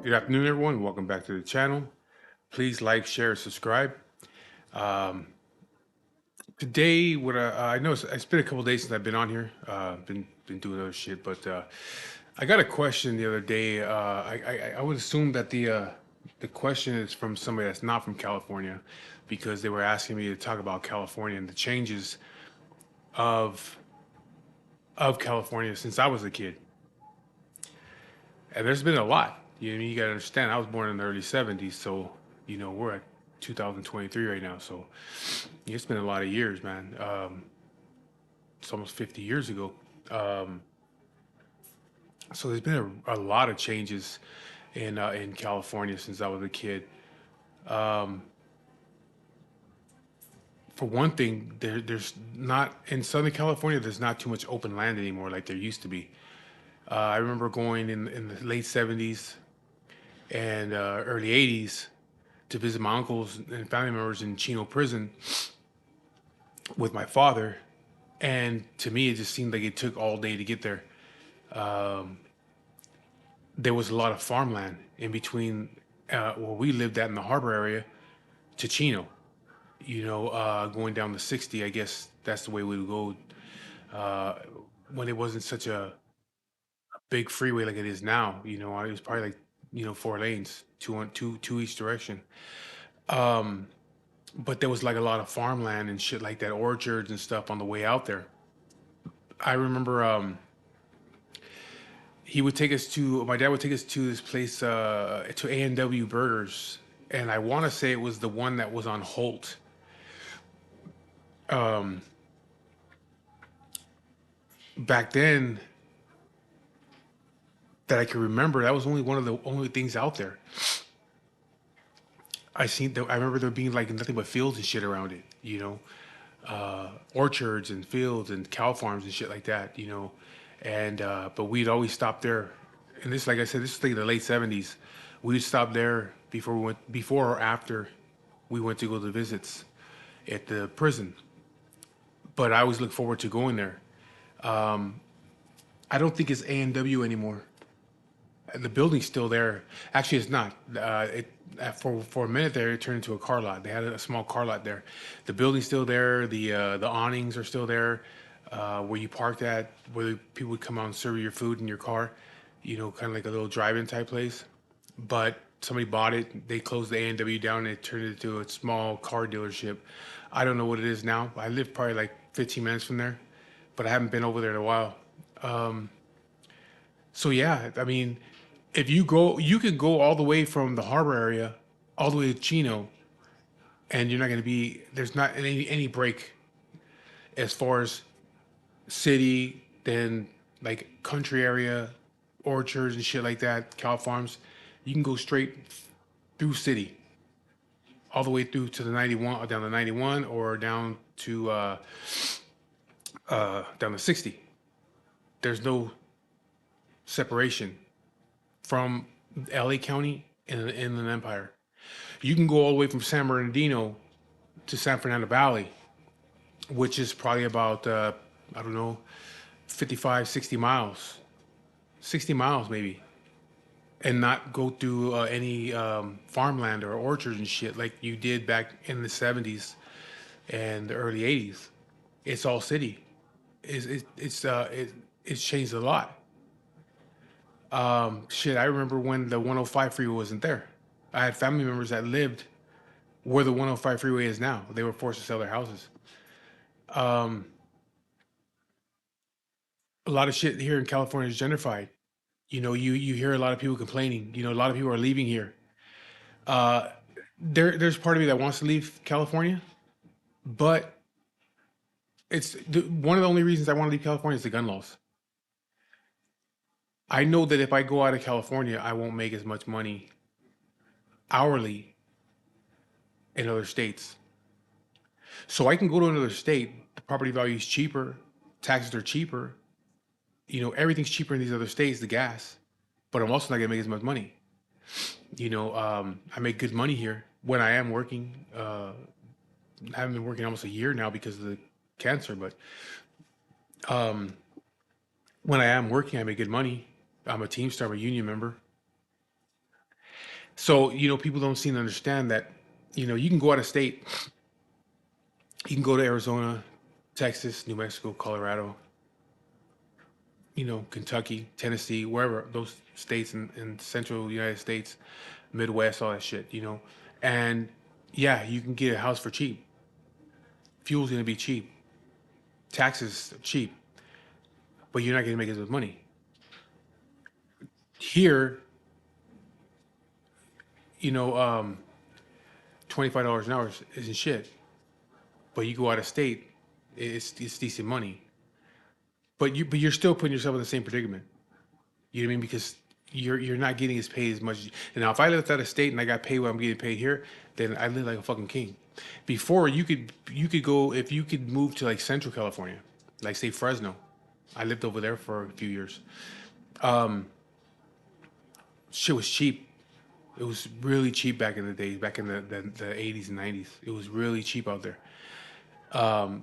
Good afternoon, everyone. Welcome back to the channel. Please like, share, subscribe. Um, Today, what I know it's been a couple days since I've been on here. Been doing other shit, but I got a question the other day. I would assume that the question is from somebody that's not from California, because they were asking me to talk about California and the changes of California since I was a kid. And there's been a lot. You got to understand, I was born in the early 70s, so, we're at 2023 right now. So it's been a lot of years, man. It's almost 50 years ago. Um, so there's been a lot of changes in California since I was a kid. Um, for one thing, there's not in Southern California. There's not too much open land anymore like there used to be. I remember going in the late 70s and early 80s to visit my uncles and family members in Chino prison with my father. And to me, it just seemed like it took all day to get there. Um, there was a lot of farmland in between where we lived at in the harbor area to Chino. Going down the 60, I guess that's the way we would go uh, when it wasn't such a big freeway like it is now. It was probably like, 4 lanes, two each direction. Um, but there was like a lot of farmland and shit like that, orchards and stuff on the way out there. I remember my dad would take us to this place, to A&W Burgers, and I want to say it was the one that was on Holt. Um, Back then, that I can remember, that was only one of the only things out there. I remember there being like nothing but fields and shit around it, orchards and fields and cow farms and shit like that, and but we'd always stop there. And this, like I said, this is like the late 70s. We'd stop there before or after we went to go to visits at the prison. But I always look forward to going there. um I don't think it's A&W anymore. The building's still there. Actually, it's not. For a minute there, it turned into a car lot. They had a small car lot there. The building's still there. The awnings are still there. Where you parked at, where people would come out and serve you your food in your car. Kind of like a little drive-in type place. But somebody bought it. They closed the A&W down and it turned it into a small car dealership. I don't know what it is now. I live probably like 15 minutes from there, but I haven't been over there in a while. Um, so yeah, I mean, if you go, you can go all the way from the harbor area all the way to Chino, and you're not going to be there's not any break as far as city, then like country area, orchards and shit like that, cow farms. You can go straight through city, all the way through to the 91, down the 91, or down to 60. There's no separation from LA County in an empire. You can go all the way from San Bernardino to San Fernando Valley, which is probably about, I don't know, 55, 60 miles, 60 miles maybe, and not go through any farmland or orchards and shit like you did back in the 70s and the early 80s. It's all city. It's changed a lot. Shit, I remember when the 105 freeway wasn't there. I had family members that lived where the 105 freeway is now. They were forced to sell their houses. Um, a lot of shit here in California is gentrified. You hear a lot of people complaining. A lot of people are leaving here. Uh, there's part of me that wants to leave California, but one of the only reasons I want to leave California is the gun laws. I know that if I go out of California, I won't make as much money hourly in other states. So I can go to another state, the property value is cheaper, taxes are cheaper, everything's cheaper in these other states, the gas, but I'm also not gonna make as much money. I make good money here when I am working. I haven't been working almost a year now because of the cancer, but um, when I am working, I make good money. I'm a Teamster, I'm a union member. So, people don't seem to understand that, you can go out of state, you can go to Arizona, Texas, New Mexico, Colorado, Kentucky, Tennessee, wherever those states in central United States, Midwest, all that shit, and yeah, you can get a house for cheap. Fuel's gonna be cheap, taxes cheap, but you're not gonna make as much money. Here, you know, um, $25 an hour isn't shit, but you go out of state, it's decent money. But you're still putting yourself in the same predicament. You know what I mean? Because you're not getting as paid as much. And now, if I lived out of state and I got paid what I'm getting paid here, then I live like a fucking king. Before you could go if you could move to like Central California, like say Fresno. I lived over there for a few years. Um, Shit was cheap. It was really cheap back in the days, back in the 80s and 90s. It was really cheap out there. Um,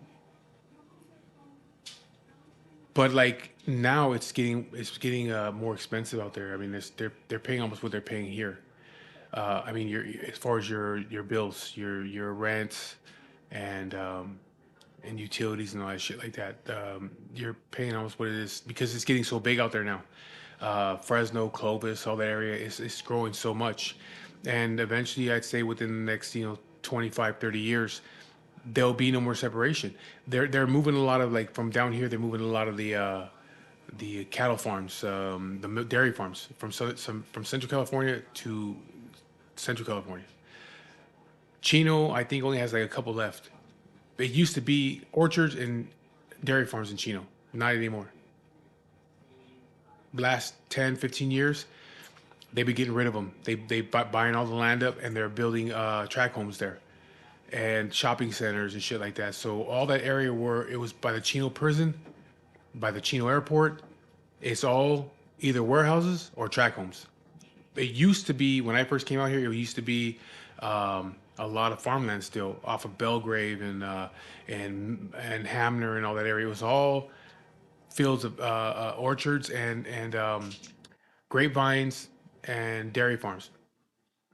but like now it's getting more expensive out there. I mean, they're paying almost what they're paying here. I mean, as far as your bills, your rent, and and utilities and all that shit like that. You're paying almost what it is because it's getting so big out there now. Fresno, Clovis, all that area is growing so much, and eventually, I'd say within the next 25, 30 years, there'll be no more separation. They're moving a lot of like from down here. They're moving a lot of the cattle farms, the dairy farms from Central California to Central California. Chino, I think, only has like a couple left. It used to be orchards and dairy farms in Chino. Not anymore. Last 10, 15 years, they've been getting rid of them. Buying all the land up and they're building track homes there and shopping centers and shit like that. So all that area where it was by the Chino prison, by the Chino airport, it's all either warehouses or track homes. It used to be when I first came out here. It used to be a lot of farmland still off of Belgrave and Hamner and all that area. It was all fields of orchards and grapevines and dairy farms.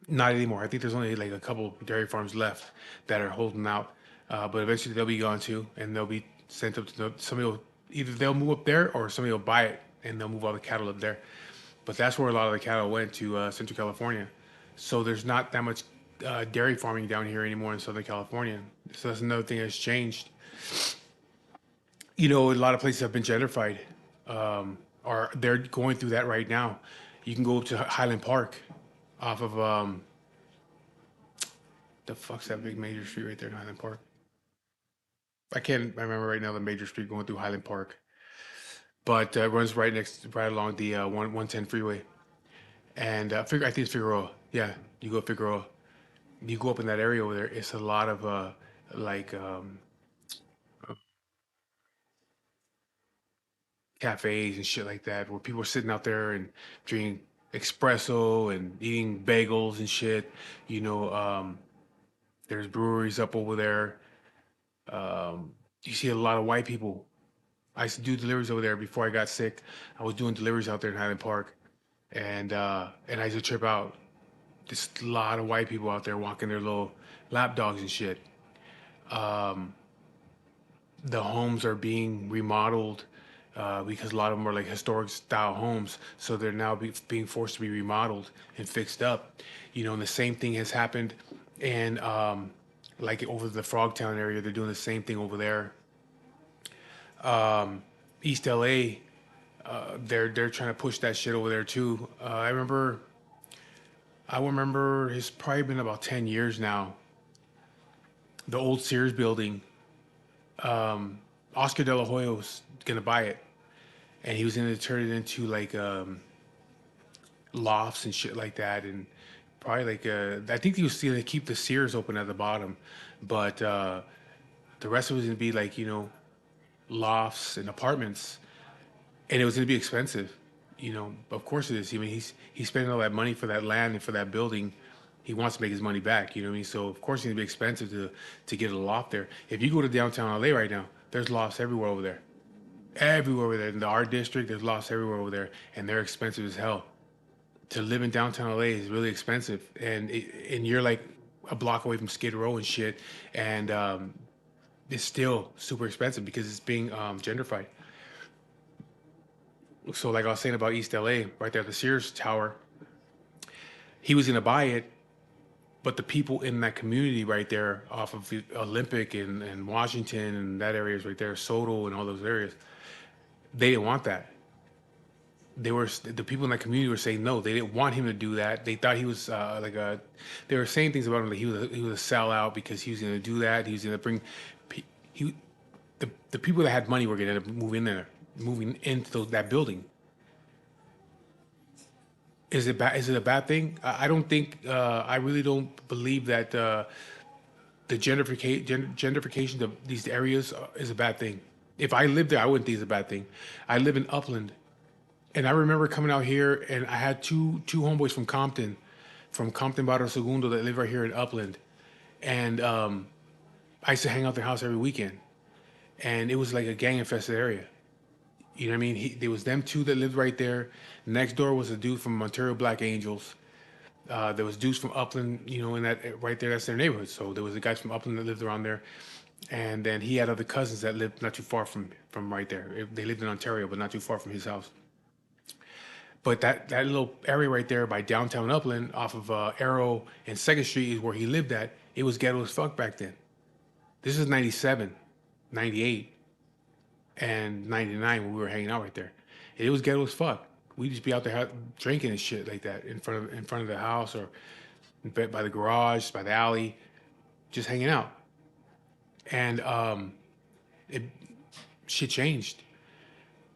Not anymore. I think there's only like a couple dairy farms left that are holding out, but eventually they'll be gone too, and they'll be sent up to somebody will either they'll move up there or somebody will buy it and they'll move all the cattle up there. But that's where a lot of the cattle went to Central California. So there's not that much dairy farming down here anymore in Southern California. So that's another thing that's changed. A lot of places have been gentrified, or they're going through that right now. You can go to Highland Park off of the fuck's that big major street right there in Highland Park. I can't remember right now the major street going through Highland Park, but it runs right along the 110 freeway. And I think it's Figueroa. Yeah, you go to Figueroa. You go up in that area over there. It's a lot of like cafes and shit like that, where people are sitting out there and drinking espresso and eating bagels and shit. You know, there's breweries up over there. You see a lot of white people. I used to do deliveries over there before I got sick. I was doing deliveries out there in Highland Park, and I used to trip out. Just a lot of white people out there walking their little lap dogs and shit. Um, the homes are being remodeled because a lot of them are like historic style homes, so they're now being forced to be remodeled and fixed up. And the same thing has happened, and like over the Frogtown area, they're doing the same thing over there. Um, East LA, they're trying to push that shit over there too. I remember it's probably been about 10 years now. The old Sears building, Oscar De La Hoya was gonna buy it, and he was gonna turn it into like lofts and shit like that, and probably like I think he was still to keep the Sears open at the bottom, but the rest of it was gonna be like lofts and apartments, and it was gonna be expensive. Of course it is. I mean, he's spending all that money for that land and for that building. He wants to make his money back. You know what I mean? So of course it's gonna be expensive to get a loft there. If you go to downtown LA right now, there's lofts everywhere over there. Everywhere over there in the art district, there's lofts everywhere over there, and they're expensive as hell. To live in downtown LA is really expensive, and you're like a block away from Skid Row and shit, and it's still super expensive because it's being gentrified. So, like I was saying about East LA, right there at the Sears Tower, he was gonna buy it, but the people in that community right there, off of the Olympic and Washington and that areas right there, Soto and all those areas, they didn't want that. The people in that community were saying no. They didn't want him to do that. They thought he was like a. They were saying things about him like he was a sellout because he was going to do that. He was going to bring. He the people that had money were going to end up moving into that building. Is it bad? Is it a bad thing? I don't think. I really don't believe that the gentrification of these areas is a bad thing. If I lived there, I wouldn't think it's a bad thing. I live in Upland, and I remember coming out here, and I had two homeboys from Compton Barrio Segundo that live right here in Upland, and I used to hang out at their house every weekend, and it was like a gang infested area. You know what I mean? There was them two that lived right there. Next door was a dude from Ontario Black Angels. There was dudes from Upland, in that right there. That's their neighborhood. So there was a guy from Upland that lived around there, and then he had other cousins that lived not too far from right there. They lived in Ontario, but not too far from his house. But that little area right there by downtown Upland, off of Arrow and Second Street, is where he lived at. It was ghetto as fuck back then. This is 97, 98, and 99 when we were hanging out right there. It was ghetto as fuck. We'd just be out there drinking and shit like that in front of the house or by the garage, by the alley, just hanging out. And it shit changed.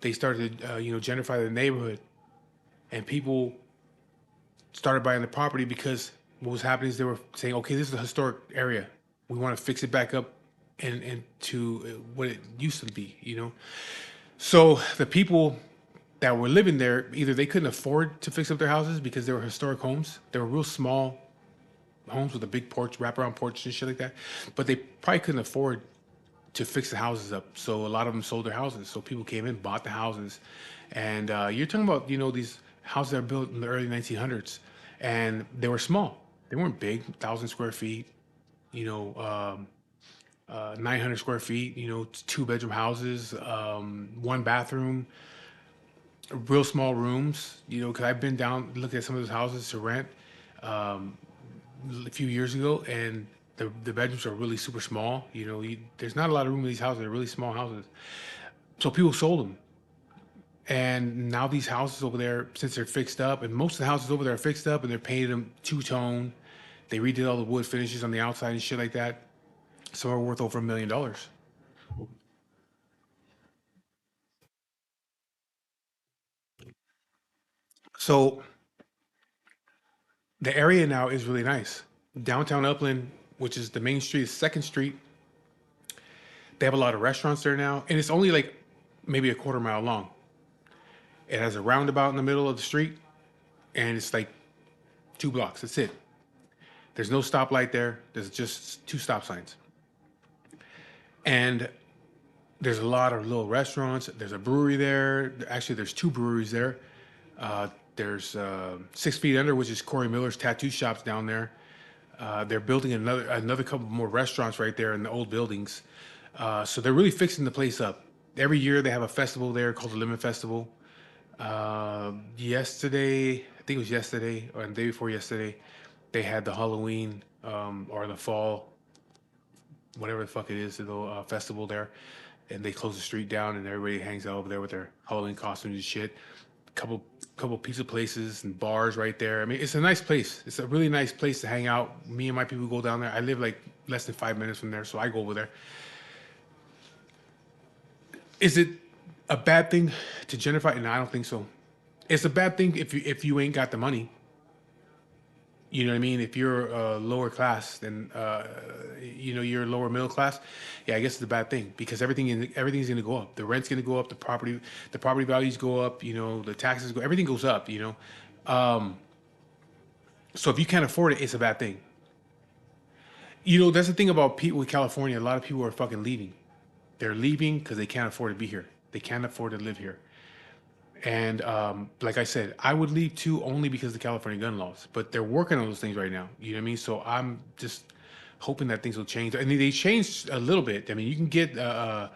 They started, gentrify the neighborhood, and people started buying the property because what was happening is they were saying, okay, this is a historic area. We want to fix it back up and to what it used to be. So the people that were living there, either they couldn't afford to fix up their houses because they were historic homes. They were real small homes with a big porch, wraparound porch and shit like that. But they probably couldn't afford to fix the houses up. So a lot of them sold their houses. So people came in, bought the houses. And you're talking about, these houses that were built in the early 1900s. And they were small. They weren't big, 1,000 square feet, 900 square feet, two-bedroom houses, one bathroom, real small rooms, because I've been down, looked at some of those houses to rent a few years ago, and the bedrooms are really super small. There's not a lot of room in these houses. They're really small houses. So people sold them. And now these houses over there, since they're fixed up, and most of the houses over there are fixed up, and they're painted them two-tone. They redid all the wood finishes on the outside and shit like that. Some are worth over $1 million. So the area now is really nice. Downtown Upland, which is the main street, is Second Street. They have a lot of restaurants there now, and it's only like maybe a quarter mile long. It has a roundabout in the middle of the street, and it's like 2 blocks. That's it. There's no stoplight there. There's just two stop signs. And there's a lot of little restaurants. There's a brewery there. Actually, there's two breweries there. There's 6 Feet Under, which is Corey Miller's tattoo shops down there. They're building another couple more restaurants right there in the old buildings. So they're really fixing the place up. Every year they have a festival there called the Lemon Festival. Yesterday, I think it was yesterday or the day before yesterday, they had the Halloween or the fall, whatever the fuck it is, the festival there, and they close the street down and everybody hangs out over there with their Halloween costumes and shit. Couple pizza places and bars right there. I mean, it's a nice place. It's a really nice place to hang out. Me and my people go down there. I live like less than 5 minutes from there, so I go over there. Is it a bad thing to gentrify? No, I don't think so. It's a bad thing if you ain't got the money. You know what I mean? If you're lower class, then you're lower middle class. Yeah, I guess it's a bad thing because everything's going to go up. The rent's going to go up. The property values go up. The taxes go. Everything goes up. So if you can't afford it, it's a bad thing. That's the thing about people with California. A lot of people are fucking leaving. They're leaving because they can't afford to be here. They can't afford to live here. And like I said, I would leave too only because of the California gun laws. But they're working on those things right now. You know what I mean? So I'm just hoping that things will change. I mean, they changed a little bit. I mean, you can get a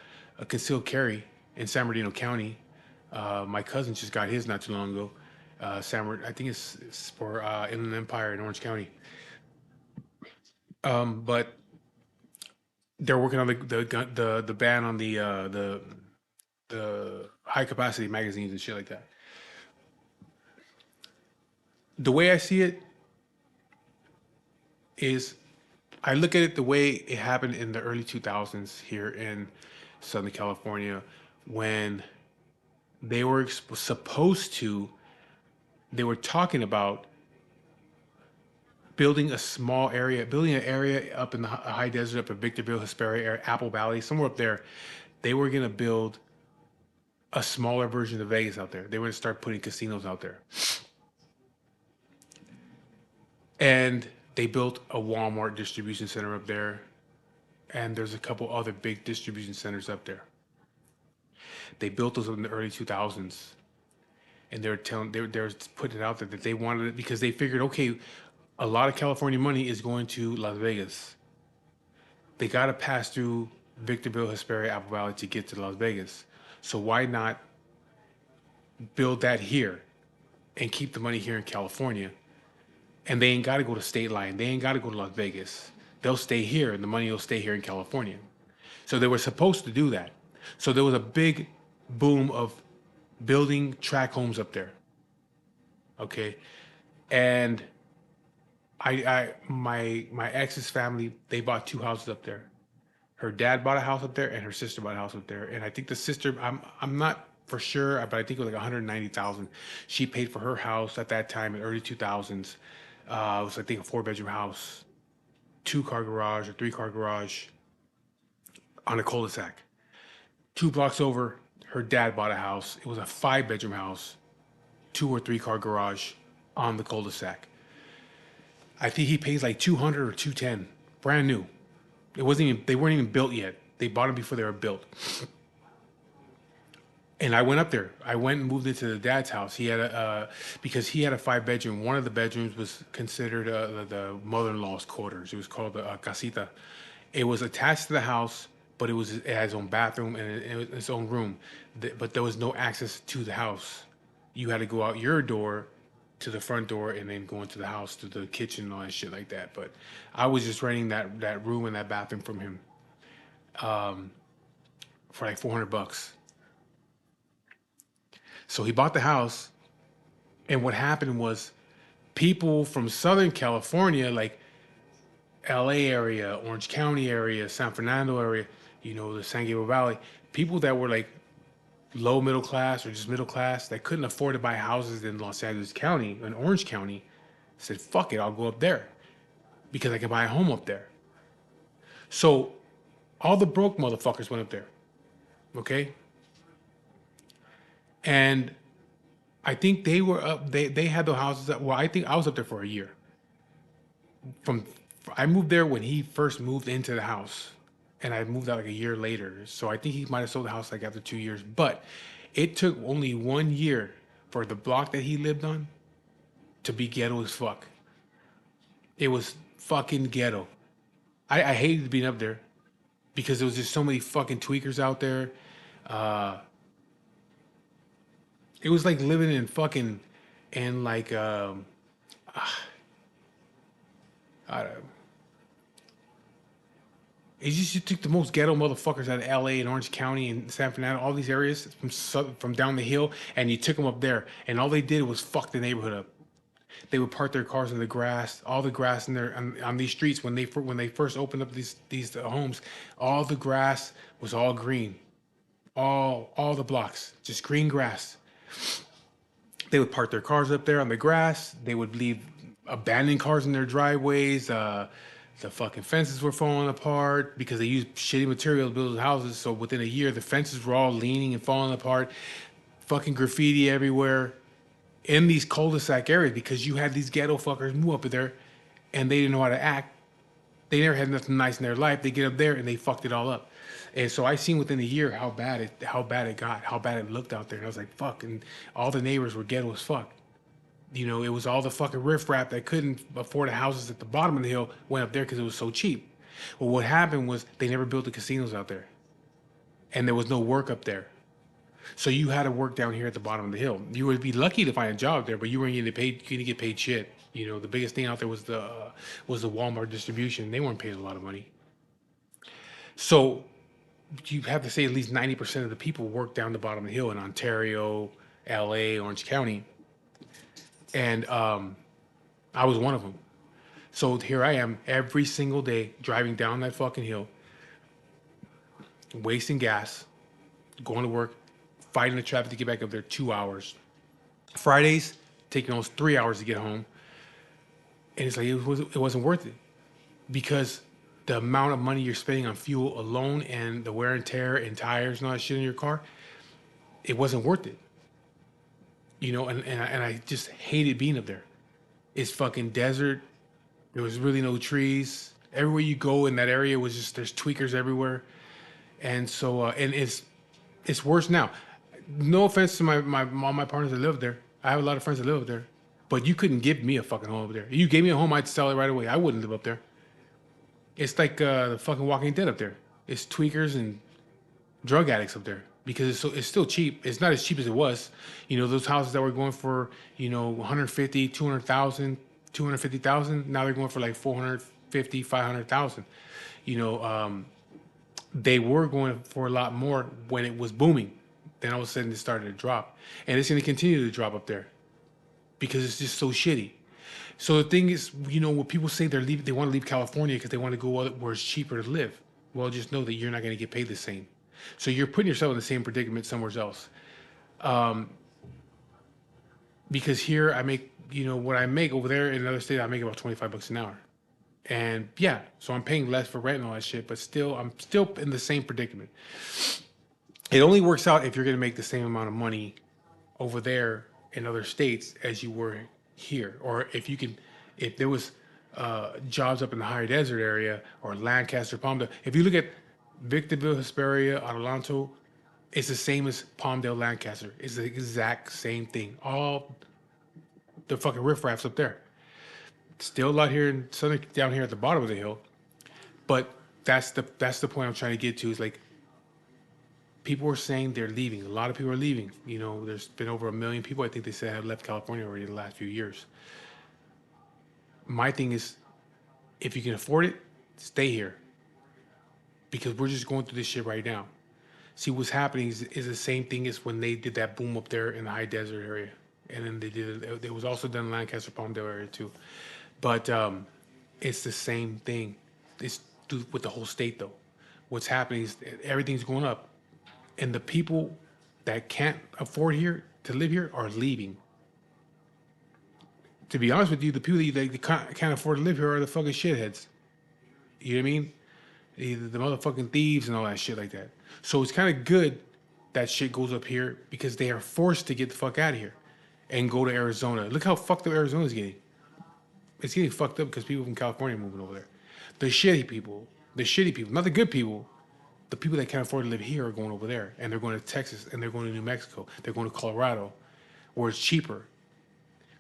concealed carry in San Bernardino County. My cousin just got his not too long ago. I think it's for Inland Empire in Orange County. But they're working on the ban on the high capacity magazines and shit like that. The way I see it is, I look at it the way it happened in the early 2000s here in Southern California, when they were supposed to, they were talking about building an area up in the high desert, up in Victorville, Hesperia area, Apple Valley, somewhere up there. They were gonna build a smaller version of Vegas out there. They were gonna start putting casinos out there, and they built a Walmart distribution center up there, and there's a couple other big distribution centers up there. They built those in the early 2000s, and they were putting it out there that they wanted it because they figured, okay, a lot of California money is going to Las Vegas. They got to pass through Victorville, Hesperia, Apple Valley to get to Las Vegas. So why not build that here and keep the money here in California? And they ain't got to go to state line. They ain't got to go to Las Vegas. They'll stay here, and the money will stay here in California. So they were supposed to do that. So there was a big boom of building tract homes up there. Okay, and my ex's family, they bought two houses up there. Her dad bought a house up there, and her sister bought a house up there. And I think the sister, I'm not for sure, but I think it was like 190,000. She paid for her house at that time in early 2000s. It was, I think, a 4-bedroom house, 2-car garage or 3-car garage on a cul-de-sac. 2 blocks over, her dad bought a house. It was a 5-bedroom house, 2 or 3-car garage on the cul-de-sac. I think he pays like 200 or 210, brand new. They weren't even built yet. They bought them before they were built. And I went up there. I went and moved into the dad's house. Because he had a 5-bedroom. One of the bedrooms was considered the mother-in-law's quarters. It was called the casita. It was attached to the house, but it had its own bathroom and its own room. But there was no access to the house. You had to go out your door to the front door and then go into the house to the kitchen and all that shit like that. But I was just renting that room and that bathroom from him for like $400. So he bought the house, and what happened was people from Southern California, like LA area, Orange County area, San Fernando area, the San Gabriel Valley, people that were like low middle class or just middle class that couldn't afford to buy houses in Los Angeles County, in Orange County, said, fuck it, I'll go up there because I can buy a home up there. So all the broke motherfuckers went up there, okay? And I think they were up, they had the houses well, I think I was up there for a year. I moved there when he first moved into the house, and I moved out like a year later. So I think he might have sold the house like after 2 years. But it took only 1 year for the block that he lived on to be ghetto as fuck. It was fucking ghetto. I hated being up there because there was just so many fucking tweakers out there. It was like living in fucking, and like, I don't. It's just, you took the most ghetto motherfuckers out of LA and Orange County and San Fernando, all these areas from down the hill, and you took them up there, and all they did was fuck the neighborhood up. They would park their cars in the grass, all the grass in there on these streets when they first opened up these homes, all the grass was all green, all the blocks, just green grass. They would park their cars up there on the grass. They would leave abandoning cars in their driveways. The fucking fences were falling apart because they used shitty material to build houses. So within a year, the fences were all leaning and falling apart. Fucking graffiti everywhere in these cul-de-sac areas because you had these ghetto fuckers move up there and they didn't know how to act. They never had nothing nice in their life. They get up there and they fucked it all up. And so I seen within a year how bad it got, how bad it looked out there. And I was like, fuck. And all the neighbors were ghetto as fuck. You know, it was all the fucking riffraff that couldn't afford the houses at the bottom of the hill went up there because it was so cheap. Well, what happened was they never built the casinos out there. And there was no work up there. So you had to work down here at the bottom of the hill. You would be lucky to find a job there, but you weren't getting paid. You didn't get paid shit. You know, the biggest thing out there was the Walmart distribution. They weren't paying a lot of money. So you have to say at least 90% of the people work down the bottom of the hill in Ontario, LA, Orange County. And I was one of them. So here I am every single day driving down that fucking hill, wasting gas, going to work, fighting the traffic to get back up there 2 hours. Fridays, taking almost 3 hours to get home. And it's like, it wasn't worth it because the amount of money you're spending on fuel alone and the wear and tear and tires and all that shit in your car, it wasn't worth it. You know, and I just hated being up there. It's fucking desert. There was really no trees. Everywhere you go in that area was just, there's tweakers everywhere. And so, and it's worse now. No offense to all my partners that live there. I have a lot of friends that live up there. But you couldn't give me a fucking home up there. If you gave me a home, I'd sell it right away. I wouldn't live up there. It's like the fucking Walking Dead up there. It's tweakers and drug addicts up there because it's still cheap. It's not as cheap as it was. You know, those houses that were going for, you know, 150, 200,000, 250,000. Now they're going for like 450, 500,000. You know, they were going for a lot more when it was booming. Then all of a sudden it started to drop. And it's going to continue to drop up there because it's just so shitty. So the thing is, you know, when people say they want to leave California because they want to go where it's cheaper to live, well, just know that you're not going to get paid the same. So you're putting yourself in the same predicament somewhere else. Because here I make, you know, what I make over there in another state, I make about $25 an hour. And yeah, so I'm paying less for rent and all that shit, but still, I'm still in the same predicament. It only works out if you're going to make the same amount of money over there in other states as you were here, or if there was jobs up in the higher desert area or Lancaster, Palmdale. If you look at Victorville, Hesperia, Adelanto, it's the same as Palmdale, Lancaster. It's the exact same thing. All the fucking riffraffs up there. Still a lot here in southern, down here at the bottom of the hill, but that's the point I'm trying to get to. Is like people are saying they're leaving. A lot of people are leaving. You know, there's been over 1 million people, I think they said, have left California already in the last few years. My thing is, if you can afford it, stay here. Because we're just going through this shit right now. See, what's happening is the same thing as when they did that boom up there in the high desert area. And then they did it was also done in Lancaster, Palmdale area too. But it's the same thing. It's with the whole state though. What's happening is everything's going up. And the people that can't afford to live here are leaving. To be honest with you, the people that can't afford to live here are the fucking shitheads. You know what I mean? The motherfucking thieves and all that shit like that. So it's kind of good that shit goes up here because they are forced to get the fuck out of here and go to Arizona. Look how fucked up Arizona's getting. It's getting fucked up because people from California are moving over there. The shitty people, not the good people. The people that can't afford to live here are going over there, and they're going to Texas, and they're going to New Mexico, they're going to Colorado, where it's cheaper.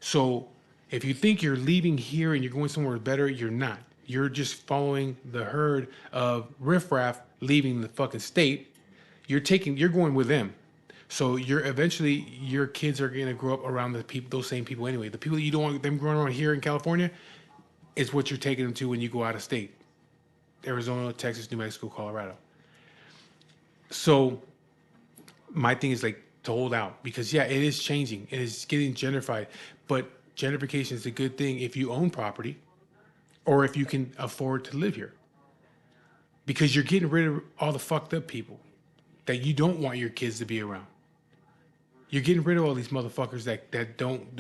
So if you think you're leaving here and you're going somewhere better, you're not. You're just following the herd of riffraff leaving the fucking state. You're going with them. So eventually your kids are going to grow up around those same people anyway. The people that you don't want them growing around here in California is what you're taking them to when you go out of state. Arizona, Texas, New Mexico, Colorado. So my thing is like to hold out because yeah, it is changing. It is getting gentrified, but gentrification is a good thing if you own property or if you can afford to live here because you're getting rid of all the fucked up people that you don't want your kids to be around. You're getting rid of all these motherfuckers that don't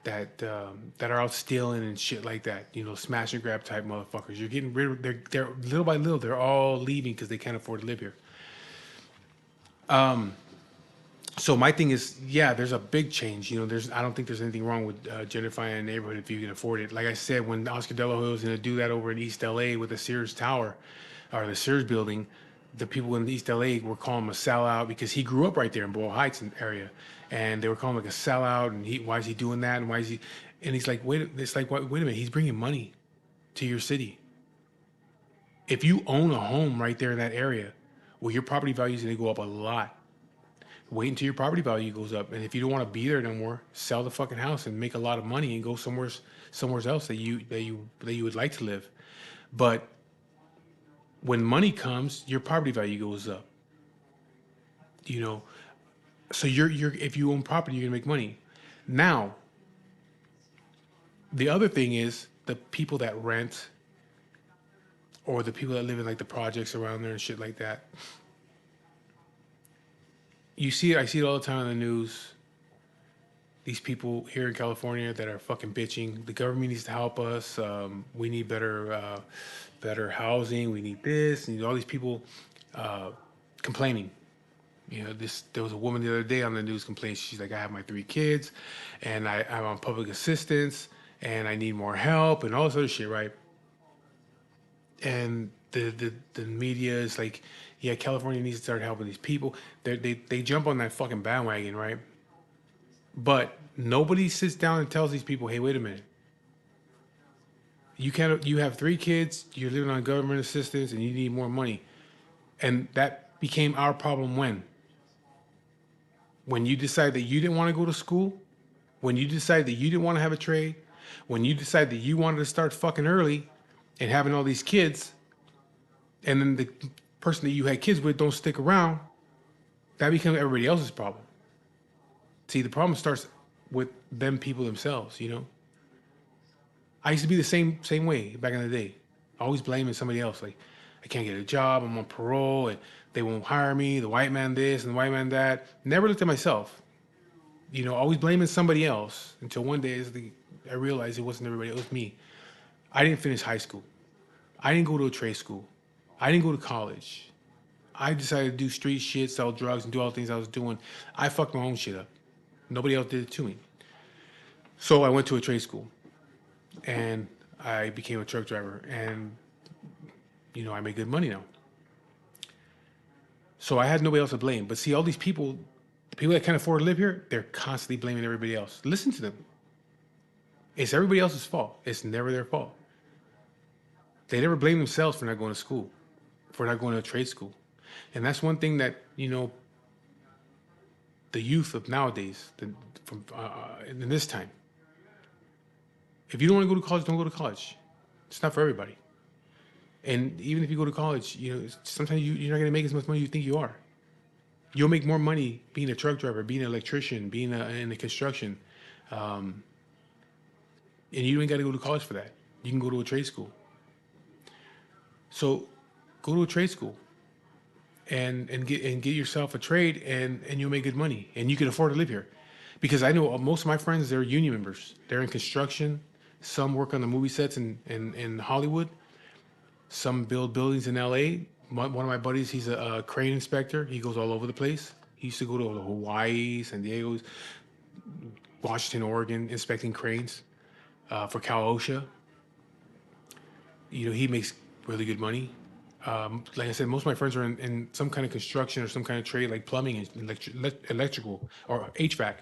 that are out stealing and shit like that. You know, smash and grab type motherfuckers. You're getting rid of. They're little by little. They're all leaving because they can't afford to live here. So my thing is, yeah, there's a big change. You know, I don't think there's anything wrong with gentrifying a neighborhood if you can afford it. Like I said, when Oscar De La Hoya was going to do that over in East LA with the Sears Tower or the Sears building, the people in East LA were calling him a sellout because he grew up right there in Boyle Heights area, and they were calling him like a sellout. And why is he doing that? And why is he? And he's like, it's like, wait a minute, he's bringing money to your city. If you own a home right there in that area, well, your property value is going to go up a lot. Wait until your property value goes up, and if you don't want to be there no more, sell the fucking house and make a lot of money and go somewhere else that you would like to live. But when money comes, your property value goes up. You know, so you're if you own property, you're gonna make money. Now, the other thing is the people that rent or the people that live in like the projects around there and shit like that. I see it all the time on the news. These people here in California that are fucking bitching. The government needs to help us. We need better housing. We need this. And all these people complaining. You know, there was a woman the other day on the news complaining. She's like, I have my 3 kids, and I'm on public assistance, and I need more help, and all this other shit, right? And the media is like, yeah, California needs to start helping these people. They jump on that fucking bandwagon, right? But nobody sits down and tells these people, hey, wait a minute. You have 3 kids, you're living on government assistance, and you need more money. And that became our problem when you decided that you didn't want to go to school, when you decided that you didn't want to have a trade, when you decided that you wanted to start fucking early and having all these kids, and then the person that you had kids with don't stick around, that becomes everybody else's problem. See, the problem starts with them people themselves, you know? I used to be the same way back in the day. Always blaming somebody else. Like, I can't get a job, I'm on parole, and they won't hire me, the white man this and the white man that. Never looked at myself. You know, always blaming somebody else until one day I realized it wasn't everybody, it was me. I didn't finish high school. I didn't go to a trade school. I didn't go to college. I decided to do street shit, sell drugs, and do all the things I was doing. I fucked my own shit up. Nobody else did it to me. So I went to a trade school, and I became a truck driver, and you know, I make good money now. So I had nobody else to blame. But see, all these people, the people that can't afford to live here, they're constantly blaming everybody else. Listen to them. It's everybody else's fault. It's never their fault. They never blame themselves for not going to school, for not going to a trade school. And that's one thing that, you know, the youth of nowadays, in this time, if you don't want to go to college, don't go to college. It's not for everybody. And even if you go to college, you know, sometimes you're not going to make as much money as you think you are. You'll make more money being a truck driver, being an electrician, being in the construction. And you ain't got to go to college for that. You can go to a trade school. So go to a trade school and get yourself a trade, and you'll make good money, and you can afford to live here. Because I know most of my friends, they're union members. They're in construction. Some work on the movie sets in Hollywood. Some build buildings in LA. One of my buddies, he's a crane inspector. He goes all over the place. He used to go to Hawaii, San Diego, Washington, Oregon, inspecting cranes for Cal OSHA. You know, he makes really good money. Like I said, most of my friends are in some kind of construction or some kind of trade, like plumbing and electrical or HVAC.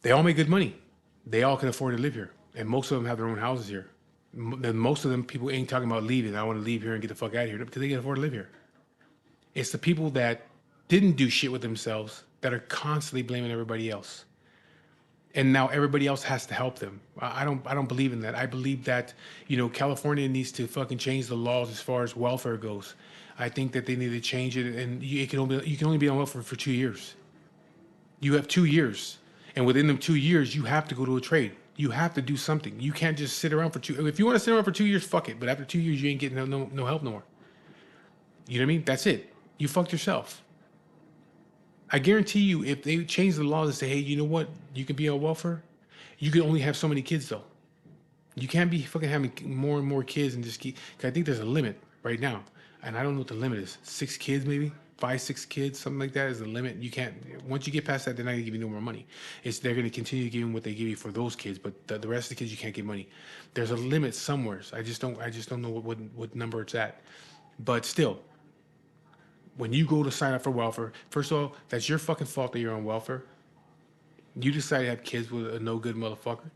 They all make good money. They all can afford to live here. And most of them have their own houses here. And most of them, people ain't talking about leaving. I want to leave here and get the fuck out of here because they can afford to live here. It's the people that didn't do shit with themselves that are constantly blaming everybody else. And now everybody else has to help them. I don't believe in that. I believe that, you know, California needs to fucking change the laws as far as welfare goes. I think that they need to change it, and you can only be on welfare for 2 years. You have 2 years, and within them 2 years, you have to go to a trade. You have to do something. You can't just sit around for two. If you want to sit around for 2 years, fuck it. But after 2 years, you ain't getting no help no more. You know what I mean? That's it. You fucked yourself. I guarantee you, if they change the laws and say, hey, you know what? You can be on welfare. You can only have so many kids though. You can't be fucking having more and more kids and just keep. 'Cause I think there's a limit right now, and I don't know what the limit is. 6 kids, maybe 5, 6 kids, something like that is the limit. You can't. Once you get past that, they're not gonna give you no more money. It's they're gonna continue giving what they give you for those kids, but the rest of the kids you can't get money. There's a limit somewhere. I just don't know what number it's at. But still, when you go to sign up for welfare, first of all, that's your fucking fault that you're on welfare. You decide to have kids with a no good motherfucker.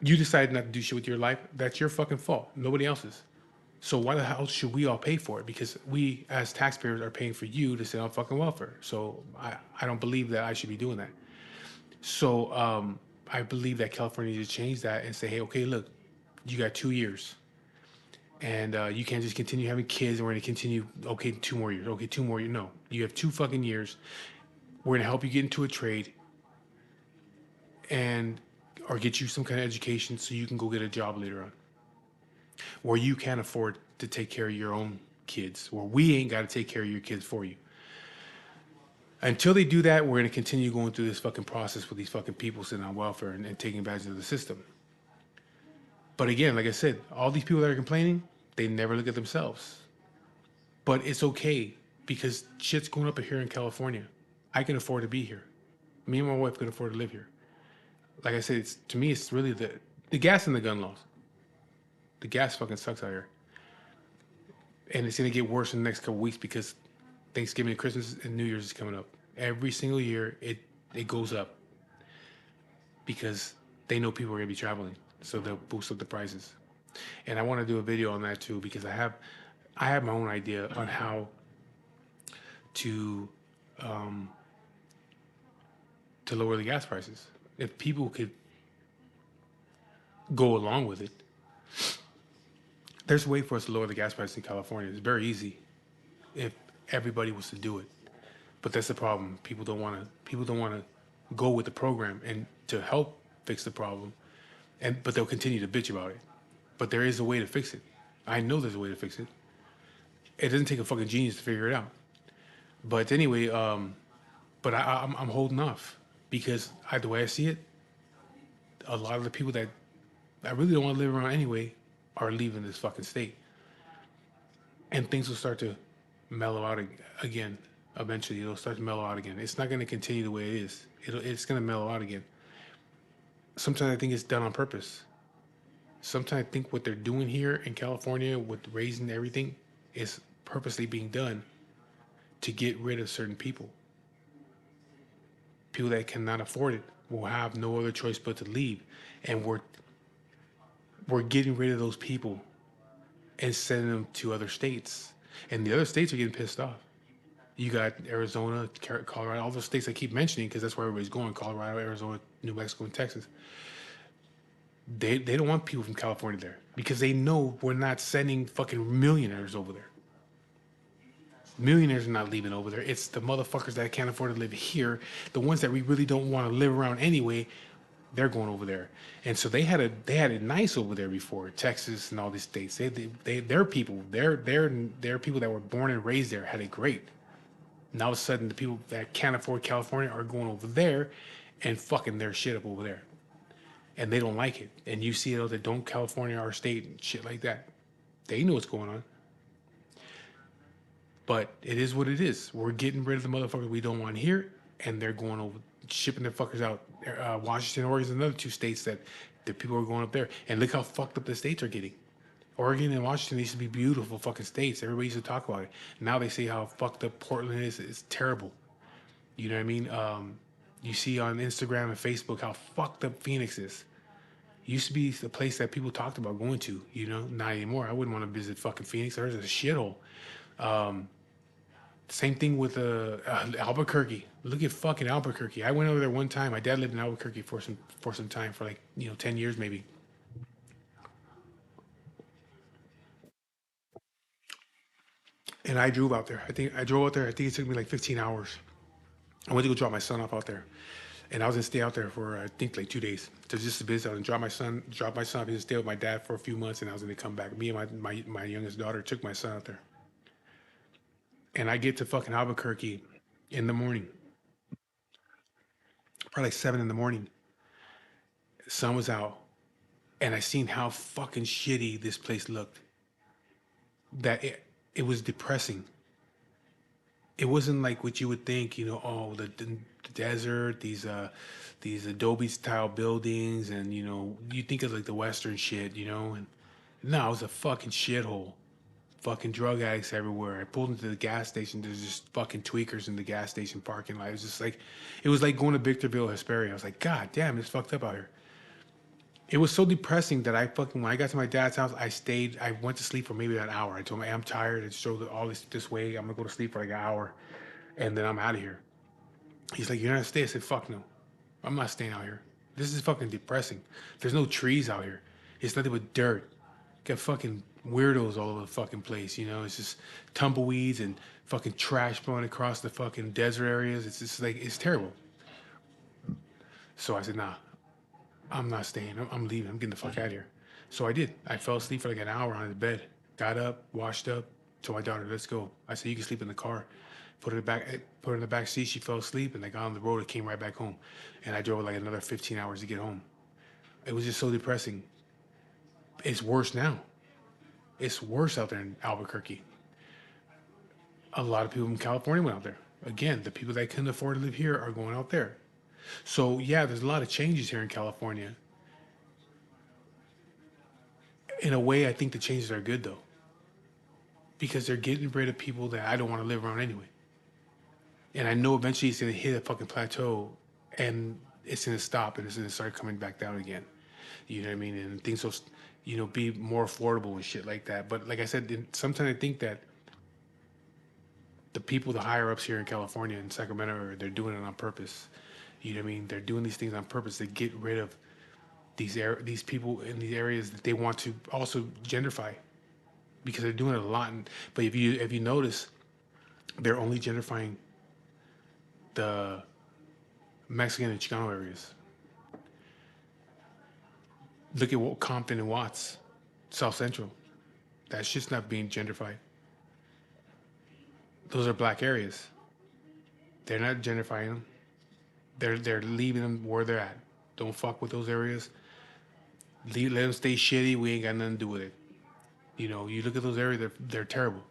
You decided not to do shit with your life. That's your fucking fault. Nobody else's. So why the hell should we all pay for it? Because we, as taxpayers, are paying for you to sit on fucking welfare. So I don't believe that I should be doing that. So I believe that California needs to change that and say, hey, okay, look, you got 2 years, and you can't just continue having kids, and we're going to continue. Okay, 2 more years. Okay, 2 more years. No, you have 2 fucking years. We're going to help you get into a trade, and or get you some kind of education so you can go get a job later on, where you can afford to take care of your own kids, where we ain't got to take care of your kids for you. Until they do that, we're going to continue going through this fucking process with these fucking people sitting on welfare and taking advantage of the system. But again, like I said, all these people that are complaining, they never look at themselves. But it's okay because shit's going up here in California. I can afford to be here. Me and my wife can afford to live here. Like I said, to me, it's really the gas and the gun laws. The gas fucking sucks out here. And it's going to get worse in the next couple weeks because Thanksgiving, Christmas, and New Year's is coming up. Every single year, it goes up because they know people are going to be traveling. So they'll boost up the prices. And I want to do a video on that too because I have my own idea on how to lower the gas prices. If people could go along with it, there's a way for us to lower the gas price in California. It's very easy if everybody was to do it. But that's the problem. People don't want to go with the program and to help fix the problem. But they'll continue to bitch about it. But there is a way to fix it. I know there's a way to fix it. It doesn't take a fucking genius to figure it out. But anyway, but I'm holding off because the way I see it, a lot of the people that I really don't want to live around anyway are leaving this fucking state. And things will start to mellow out again. Eventually, it'll start to mellow out again. It's not going to continue the way it is. It's going to mellow out again. Sometimes I think it's done on purpose. Sometimes I think what they're doing here in California with raising everything is purposely being done to get rid of certain people. People that cannot afford it will have no other choice but to leave. And we're getting rid of those people and sending them to other states. And the other states are getting pissed off. You got Arizona, Colorado, all those states I keep mentioning because that's where everybody's going. Colorado, Arizona, New Mexico, and Texas. They don't want people from California there because they know we're not sending fucking millionaires over there. Millionaires are not leaving over there. It's the motherfuckers that can't afford to live here. The ones that we really don't want to live around anyway, they're going over there. And so they had it nice over there before. Texas and all these states. Their people, their people that were born and raised there had it great. Now all of a sudden the people that can't afford California are going over there and fucking their shit up over there. And they don't like it. And you see it that don't California our state and shit like that. They know what's going on. But it is what it is. We're getting rid of the motherfuckers we don't want here, and they're going over, shipping their fuckers out. Washington, Oregon, and another 2 states that the people are going up there. And look how fucked up the states are getting. Oregon and Washington used to be beautiful fucking states. Everybody used to talk about it. Now they say how fucked up Portland is. It's terrible. You know what I mean? You see on Instagram and Facebook how fucked up Phoenix is. Used to be the place that people talked about going to. You know, not anymore. I wouldn't want to visit fucking Phoenix. There's a shithole. Same thing with Albuquerque. Look at fucking Albuquerque. I went over there one time. My dad lived in Albuquerque for some time, for like 10 years maybe. And I drove out there. I drove out there. I think it took me like 15 hours. I went to go drop my son off out there, and I was gonna stay out there for I think like 2 days to just to visit and drop my son off. He was stay with my dad for a few months, and I was gonna come back. Me and my youngest daughter took my son out there, and I get to fucking Albuquerque in the morning, probably like 7 in the morning, sun was out, and I seen how fucking shitty this place looked. That it was depressing. It wasn't like what you would think, oh, the desert, these adobe style buildings, and you think of like the western shit, and no, it was a fucking shithole. Fucking drug addicts everywhere. I pulled into the gas station. There's just fucking tweakers in the gas station parking lot. It was just like, it was like going to Victorville, Hesperia. I was like, God damn, it's fucked up out here. It was so depressing that when I got to my dad's house, I went to sleep for maybe an hour. I told him, hey, I'm tired. I just drove all this way. I'm gonna go to sleep for like an hour, and then I'm out of here. He's like, you're not gonna stay? I said, fuck no. I'm not staying out here. This is fucking depressing. There's no trees out here. It's nothing but dirt. Got fucking weirdos all over the fucking place, It's just tumbleweeds and fucking trash blowing across the fucking desert areas. It's just like, it's terrible. So I said, nah, I'm not staying. I'm leaving. I'm getting the fuck out of here. So I did. I fell asleep for like an hour on his bed. Got up, washed up, told my daughter, let's go. I said, you can sleep in the car. Put her in the back seat. She fell asleep, and I got on the road and came right back home. And I drove like another 15 hours to get home. It was just so depressing. It's worse now. It's worse out there in Albuquerque. A lot of people from California went out there. Again, the people that couldn't afford to live here are going out there. So yeah, there's a lot of changes here in California. In a way, I think the changes are good though, because they're getting rid of people that I don't want to live around anyway. And I know eventually it's gonna hit a fucking plateau, and it's gonna stop, and it's gonna start coming back down again. You know what I mean? And things will, be more affordable and shit like that. But like I said, sometimes I think that the people, the higher ups here in California and Sacramento, they're doing it on purpose. You know what I mean? They're doing these things on purpose to get rid of these people in these areas that they want to also gentrify, because they're doing it a lot. But if you notice, they're only gentrifying the Mexican and Chicano areas. Look at what Compton and Watts, South Central. That shit's not being gentrified. Those are black areas. They're not gentrifying them. They're leaving them where they're at. Don't fuck with those areas. Let them stay shitty. We ain't got nothing to do with it. You look at those areas. They're terrible.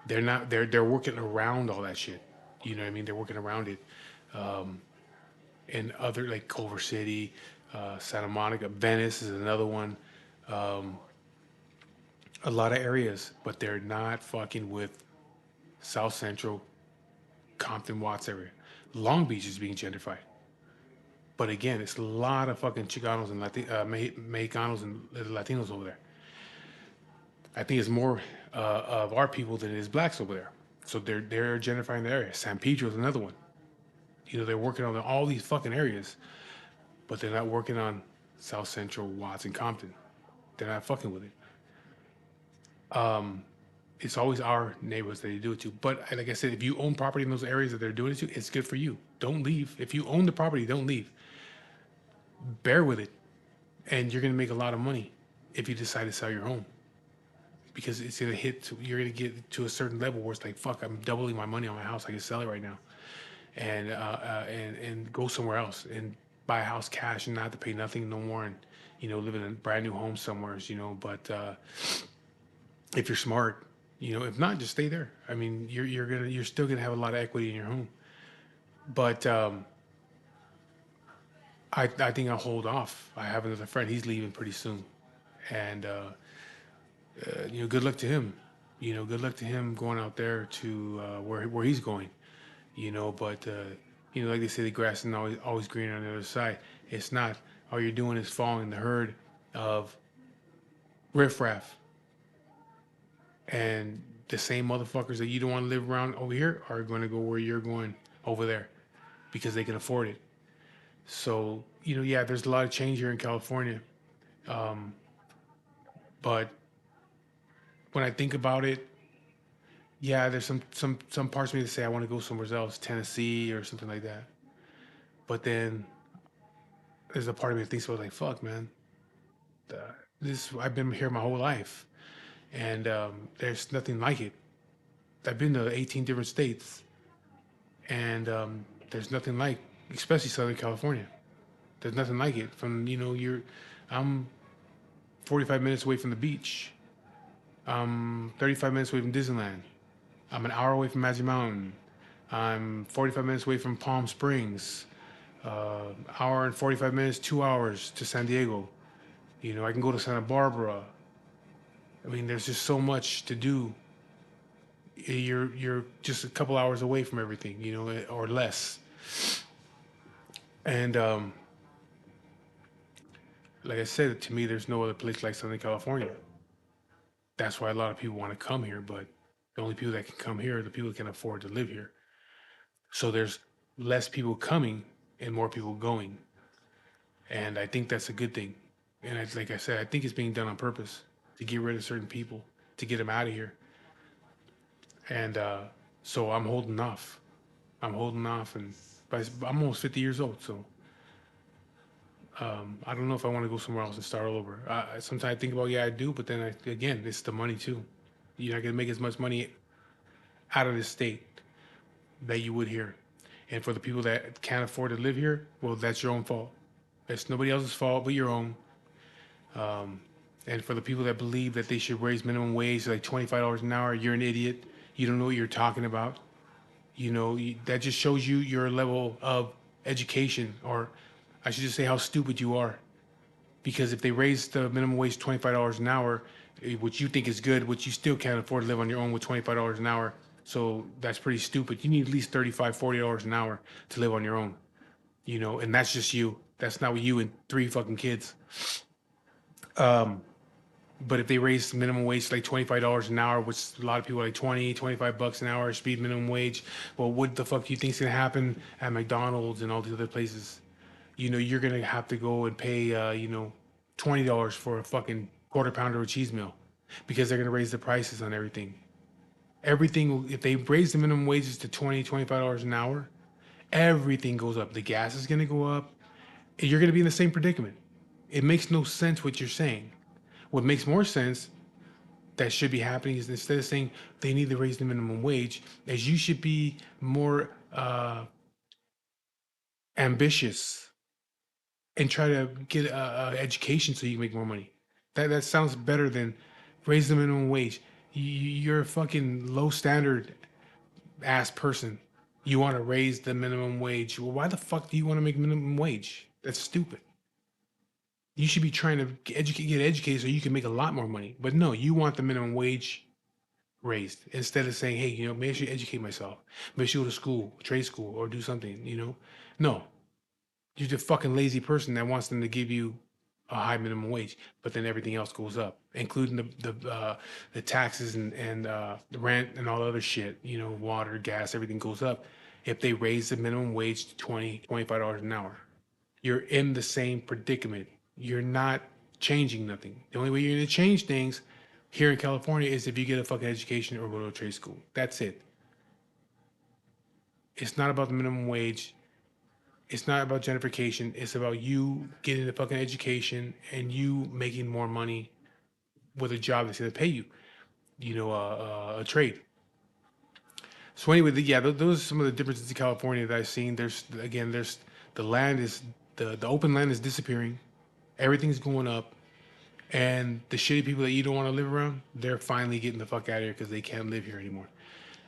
They're not. They're working around all that shit. You know what I mean? They're working around it. And other like Culver City, Santa Monica, Venice is another one. A lot of areas, but they're not fucking with South Central, Compton, Watts area. Long Beach is being gentrified. But again, it's a lot of fucking Chicanos and Mexicanos and Latinos over there. I think it's more of our people than it is blacks over there. So they're gentrifying the area. San Pedro is another one. They're working on all these fucking areas, but they're not working on South Central, Watts, and Compton. They're not fucking with it. It's always our neighborhoods that they do it to. But like I said, if you own property in those areas that they're doing it to, it's good for you. Don't leave. If you own the property, don't leave. Bear with it, and you're gonna make a lot of money if you decide to sell your home, because it's gonna you're gonna get to a certain level where it's like, fuck, I'm doubling my money on my house. I can sell it right now, and go somewhere else and buy a house cash and not have to pay nothing no more, and live in a brand new home somewhere. But if you're smart, if not, just stay there. I mean, you're still gonna have a lot of equity in your home, but I think I'll hold off. I have another friend. He's leaving pretty soon, and good luck to him. Good luck to him going out there to where he's going. But like they say, the grass is always greener on the other side. It's not. All you're doing is following the herd of riffraff, and the same motherfuckers that you don't want to live around over here are going to go where you're going over there, because they can afford it. So, yeah, there's a lot of change here in California. But when I think about it, yeah, there's some parts of me that say I want to go somewhere else, Tennessee or something like that. But then there's a part of me that thinks about, like, fuck, man, I've been here my whole life, and there's nothing like it. I've been to 18 different states, and there's nothing like, especially Southern California. There's nothing like it. From I'm 45 minutes away from the beach. I'm 35 minutes away from Disneyland. I'm an hour away from Magic Mountain. I'm 45 minutes away from Palm Springs. Hour and 45 minutes, 2 hours to San Diego. I can go to Santa Barbara. I mean, there's just so much to do. You're just a couple hours away from everything, or less. And like I said, to me, there's no other place like Southern California. That's why a lot of people want to come here, but the only people that can come here are the people that can afford to live here. So there's less people coming and more people going. And I think that's a good thing. And like I said, I think it's being done on purpose to get rid of certain people, to get them out of here. And so I'm holding off. I'm holding off, and but I'm almost 50 years old, so I don't know if I want to go somewhere else and start all over. Sometimes I think about, yeah, I do, but then again, it's the money too. You're not gonna make as much money out of the state that you would here. And for the people that can't afford to live here, well, that's your own fault. It's nobody else's fault but your own. And for the people that believe that they should raise minimum wage to like $25 an hour, you're an idiot. You don't know what you're talking about. That just shows you your level of education, or I should just say how stupid you are. Because if they raise the minimum wage to $25 an hour, which you think is good, which you still can't afford to live on your own with $25 an hour, so that's pretty stupid. You need at least $35, $40 an hour to live on your own, and that's just you. That's not with you and three fucking kids. But if they raise the minimum wage to like $25 an hour, which a lot of people are like 20, $25 an hour, speed minimum wage, well, what the fuck do you think's gonna happen at McDonald's and all these other places? You're gonna have to go and pay, $20 for a fucking quarter pounder of cheese meal because they're gonna raise the prices on everything. Everything, if they raise the minimum wages to $25 an hour, everything goes up. The gas is gonna go up. And you're gonna be in the same predicament. It makes no sense what you're saying. What makes more sense that should be happening is, instead of saying they need to raise the minimum wage, is you should be more ambitious and try to get education so you can make more money. That sounds better than raise the minimum wage. You're a fucking low standard ass person. You want to raise the minimum wage. Well, why the fuck do you want to make minimum wage? That's stupid. You should be trying to get educated so you can make a lot more money. But no, you want the minimum wage raised instead of saying, hey, maybe I should educate myself. Maybe I should go to school, trade school, or do something. No, you're the fucking lazy person that wants them to give you a high minimum wage, but then everything else goes up, including the taxes and the rent and all the other shit. Water, gas, everything goes up. If they raise the minimum wage to $25 an hour, you're in the same predicament. You're not changing nothing. The only way you're going to change things here in California is if you get a fucking education or go to a trade school. That's it. It's not about the minimum wage. It's not about gentrification. It's about you getting the fucking education and you making more money with a job that's going to pay you. A trade. So anyway, those are some of the differences in California that I've seen. There's the land is the open land is disappearing. Everything's going up, and the shitty people that you don't want to live around, they're finally getting the fuck out of here because they can't live here anymore.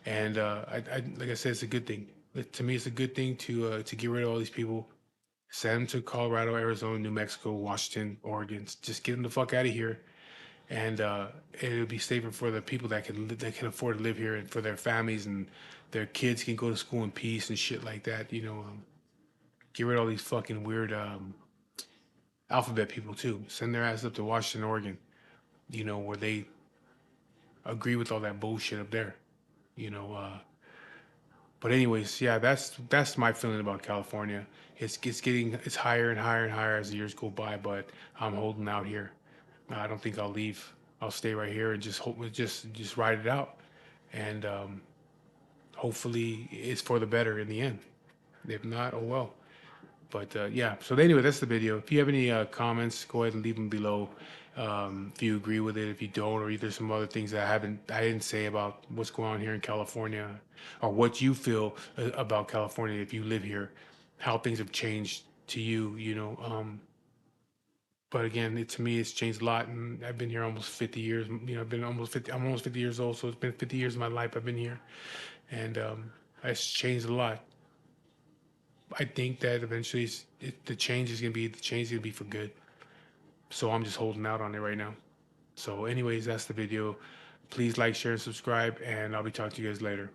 And like I said, it's a good thing. To me, it's a good thing to get rid of all these people, send them to Colorado, Arizona, New Mexico, Washington, Oregon. Just get them the fuck out of here, and it'll be safer for the people that can afford to live here, and for their families, and their kids can go to school in peace and shit like that. Get rid of all these fucking weird alphabet people too. Send their ass up to Washington, Oregon, where they agree with all that bullshit up there. You know, but anyways, yeah, that's my feeling about California. It's higher and higher and higher as the years go by, but I'm holding out here. I don't think I'll leave. I'll stay right here and just hope just ride it out, and hopefully it's for the better in the end. If not, oh well. But yeah, so anyway, that's the video. If you have any comments, go ahead and leave them below. If you agree with it, if you don't, or there's some other things that I didn't say about what's going on here in California, or what you feel about California if you live here, how things have changed to you, but again, to me, it's changed a lot, and I've been here almost 50 years. I've been almost 50. I'm almost 50 years old, so it's been 50 years of my life I've been here, and it's changed a lot. I think that eventually the change is gonna be for good. So I'm just holding out on it right now. So, anyways, that's the video. Please like, share, and subscribe, and I'll be talking to you guys later.